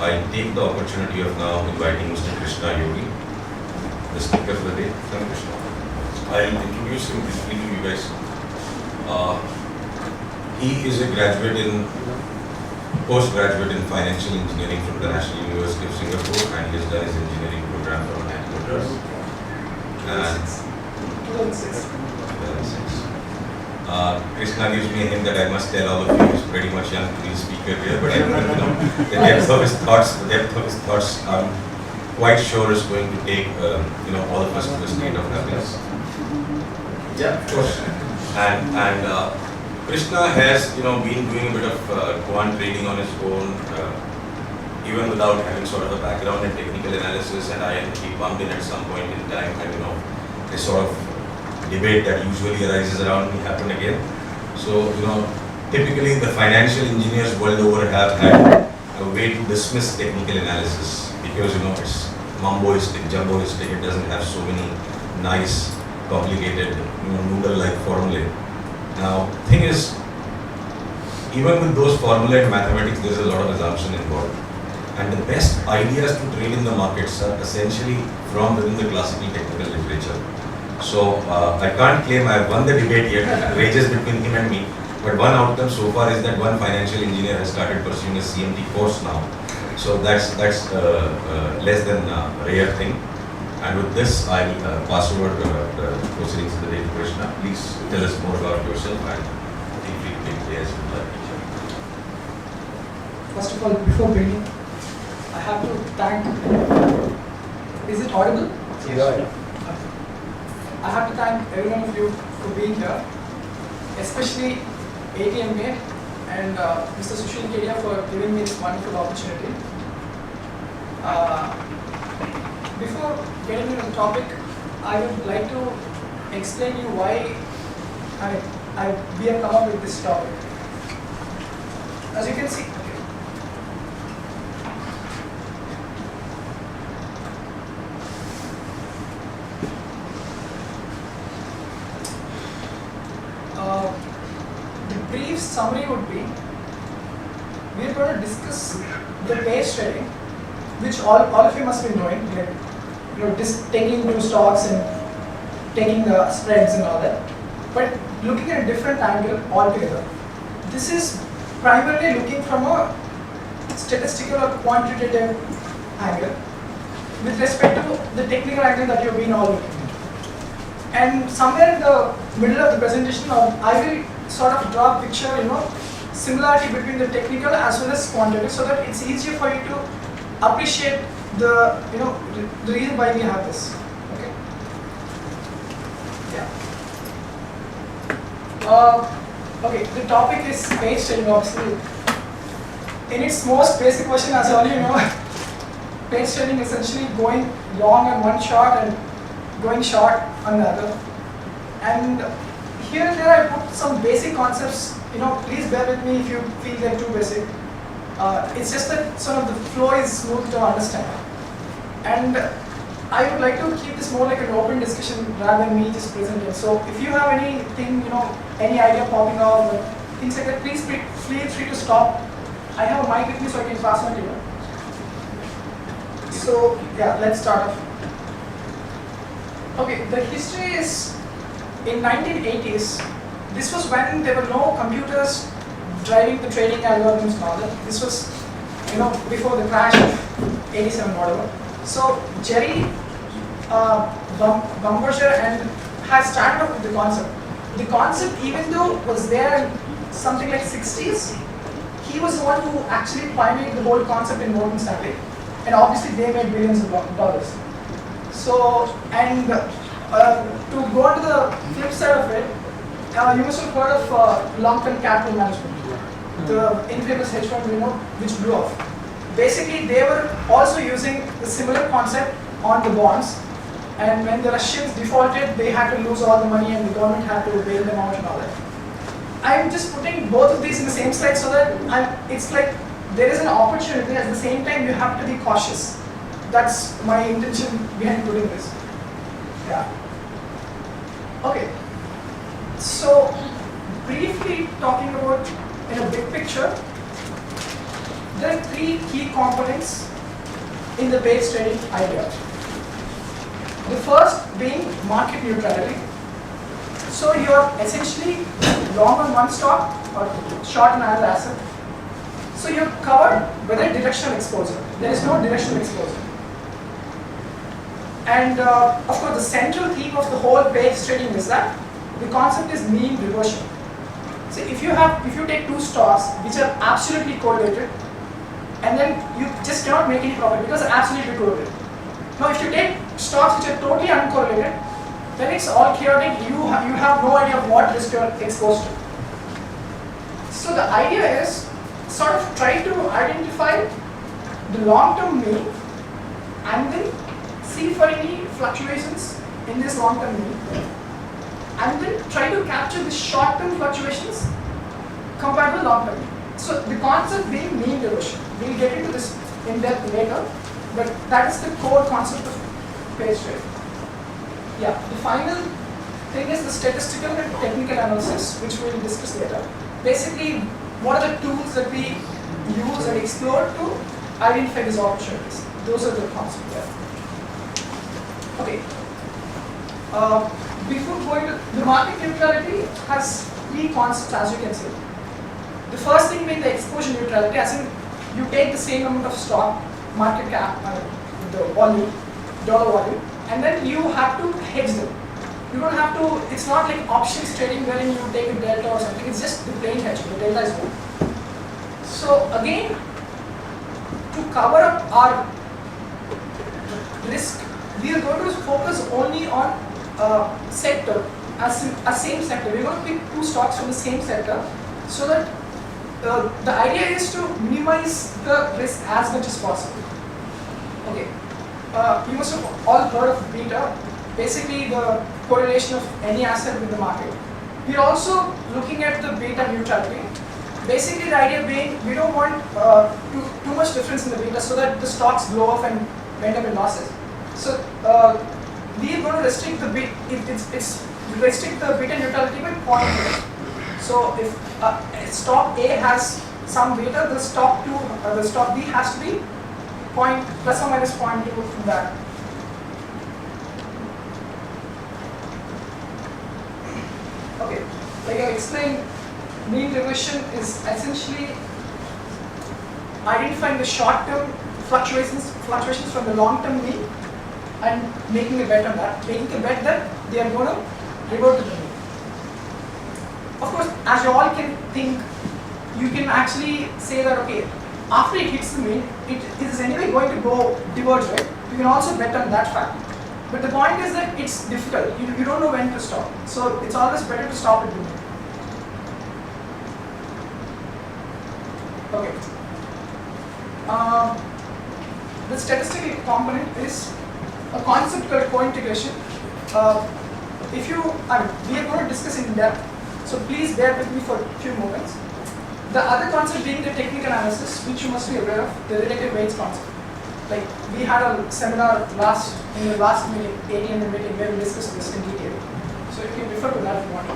I take the opportunity of now inviting Mr. Krishna Yogi, the speaker for the day. Thank you, Krishna. I'll introduce him briefly to you guys. He is a postgraduate in financial engineering from the National University of Singapore, and he has done his engineering program from Actors. 2006. Krishna gives me a hint that I must tell all of you he's pretty much young to be a speaker here, but I don't the depth of his thoughts, I'm quite sure is going to take all of us to the state of happiness. Yeah, of course. And Krishna has been doing a bit of quant trading on his own, even without having sort of a background in technical analysis, and he bumped in at some point in time, and a sort of debate that usually arises around me happened again. So typically the financial engineers world over have had a way to dismiss technical analysis because it's mumboistic, jumboistic. It doesn't have so many nice, complicated, noodle-like formulae. Now, thing is, even with those formulae in mathematics, there's a lot of assumption involved. And the best ideas to trade in the markets are essentially from within the classical technical literature. So, I can't claim I have won the debate yet, it rages between him and me. But one outcome so far is that one financial engineer has started pursuing a CMT course now. So that's less than a rare thing. And with this, I'll pass over the proceedings of the day to Krishna. Please tell us more about yourself and feel free to take the as you like. First of all, before beginning, I have to thank. Is it audible? Yeah. I have to thank every one of you for being here, especially ATMA and Mr. Sushil Kedia for giving me this wonderful opportunity. Before getting into the topic, I would like to explain you why we have come up with this topic. As you can see, the brief summary would be, we are going to discuss the pace trading, which all of you must be knowing, just taking new stocks and taking the spreads and all that, but looking at a different angle altogether. This is primarily looking from a statistical or quantitative angle with respect to the technical angle that you've been all looking at. And somewhere in the middle of the presentation, I will sort of draw a picture, similarity between the technical as well as quantitative, so that it's easier for you to appreciate the reason why we have this. Okay. Yeah. Okay. The topic is pace trading, obviously. In its most basic version, as all you know, pace trading is essentially going long on one shot and going short on the other. And here and there I put some basic concepts. Please bear with me if you feel they're too basic. It's just that sort of the flow is smooth to understand. And I would like to keep this more like an open discussion rather than me just presenting. So if you have anything, any idea popping out, or things like that, please feel free to stop. I have a mic with me so I can pass on to you. So yeah, let's start off. Okay, the history is in 1980s. This was when there were no computers driving the trading algorithms and all that. This was, before the crash of 87, whatever. So Jerry Bumberger and has started off with the concept. The concept, even though was there in something like 60s, he was the one who actually pioneered the whole concept in Morgan Stanley, and obviously they made billions of dollars. So, and to go on to the flip side of it, you must have heard of long-term capital management, the infamous hedge fund, which blew off. Basically, they were also using the similar concept on the bonds, and when the Russians defaulted, they had to lose all the money and the government had to bail them out and all that. I'm just putting both of these in the same slide so that it's like there is an opportunity, at the same time you have to be cautious. That's my intention behind putting this. Yeah. Okay. So, briefly talking about in a big picture, there are three key components in the base trading idea. The first being market neutrality. So you're essentially long on one stock or short on another asset. So you're covered with a directional exposure. There is no directional exposure. And of course, the central theme of the whole base trading is that the concept is mean reversion. So if you take two stocks which are absolutely correlated, and then you just cannot make any profit because they're absolutely correlated. Now, if you take stocks which are totally uncorrelated, then it's all chaotic. You have no idea of what risk you're exposed to. So the idea is sort of try to identify the long-term mean and then see for any fluctuations in this long-term mean, and then try to capture the short-term fluctuations compared to long-term mean. So the concept being mean reversion. We'll get into this in depth later, but that is the core concept of base trading. Yeah, the final thing is the statistical and technical analysis, which we'll discuss later. Basically, what are the tools that we use and explore to identify these opportunities? Those are the concepts there. Okay. Before going to the market neutrality has three concepts, as you can see. The first thing being the exposure neutrality, as in you take the same amount of stock, market cap, the volume, dollar volume, and then you have to hedge them. You don't have to, it's not like options trading wherein you take a delta or something, it's just the plain hedge, the delta is one. So again, to cover up our risk, we are going to focus only on sector, a same sector. We're going to pick two stocks from the same sector so that the idea is to minimize the risk as much as possible. Okay, you must have all heard of beta, basically the correlation of any asset with the market. We're also looking at the beta neutrality. Basically the idea being we don't want too much difference in the beta so that the stocks blow off and end up in losses. So we are going to restrict the restrict the beta neutrality by 0.2. So if stock A has some beta, the stock B has to be plus or minus 0.2 from that. Okay, like I explained, mean reversion is essentially identifying the short-term fluctuations from the long-term mean and making a bet on that, making a bet that they are going to revert to the mean. Of course, as you all can think, you can actually say that, okay, after it hits the mean, it is anyway going to go diverge, right? You can also bet on that fact. But the point is that it's difficult. You don't know when to stop. So it's always better to stop at the mean. Okay. The statistical component is a concept called co-integration. We are going to discuss in depth. So please bear with me for a few moments. The other concept being the technical analysis, which you must be aware of, the relative weights concept. Like we had a seminar in the last meeting, ATM meeting, where we discussed this in detail. So you can refer to that if you want.